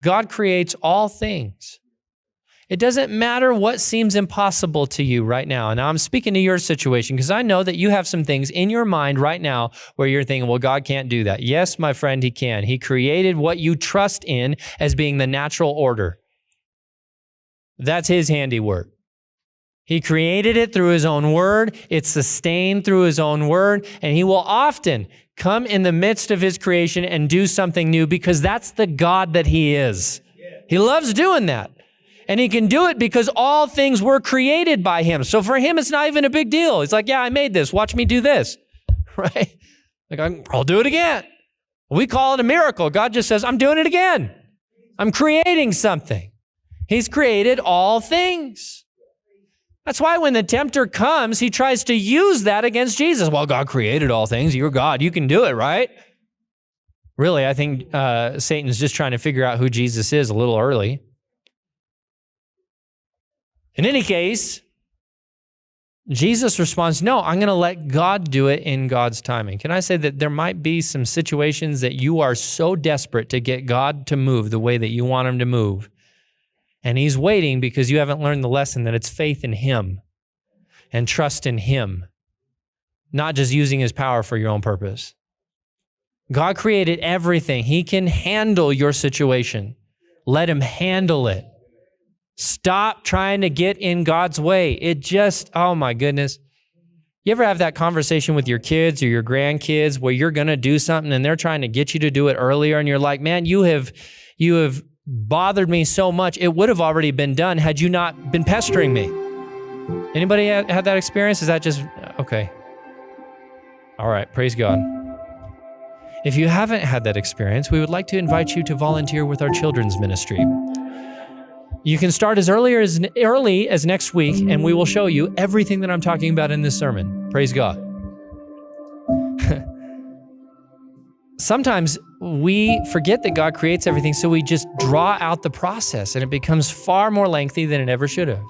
God creates all things. It doesn't matter what seems impossible to you right now. And now I'm speaking to your situation because I know that you have some things in your mind right now where you're thinking, well, God can't do that. Yes, my friend, he can. He created what you trust in as being the natural order. That's his handiwork. He created it through his own word. It's sustained through his own word. And he will often come in the midst of his creation and do something new because that's the God that he is. He loves doing that. And he can do it because all things were created by him. So for him, it's not even a big deal. It's like, yeah, I made this. Watch me do this, right? Like, I'll do it again. We call it a miracle. God just says, I'm doing it again. I'm creating something. He's created all things. That's why when the tempter comes, he tries to use that against Jesus. Well, God created all things. You're God. You can do it, right? Really, I think Satan's just trying to figure out who Jesus is a little early. In any case, Jesus responds, no, I'm going to let God do it in God's timing. Can I say that there might be some situations that you are so desperate to get God to move the way that you want him to move, and he's waiting because you haven't learned the lesson that it's faith in him and trust in him, not just using his power for your own purpose. God created everything. He can handle your situation. Let him handle it. Stop trying to get in God's way. It just, oh my goodness. You ever have that conversation with your kids or your grandkids where you're going to do something and they're trying to get you to do it earlier and you're like, man, you have bothered me so much. It would have already been done had you not been pestering me. Anybody had that experience? Is that just, okay. All right, praise God. If you haven't had that experience, we would like to invite you to volunteer with our children's ministry. You can start as early as next week, and we will show you everything that I'm talking about in this sermon. Praise God. Sometimes we forget that God creates everything, so we just draw out the process, and it becomes far more lengthy than it ever should have.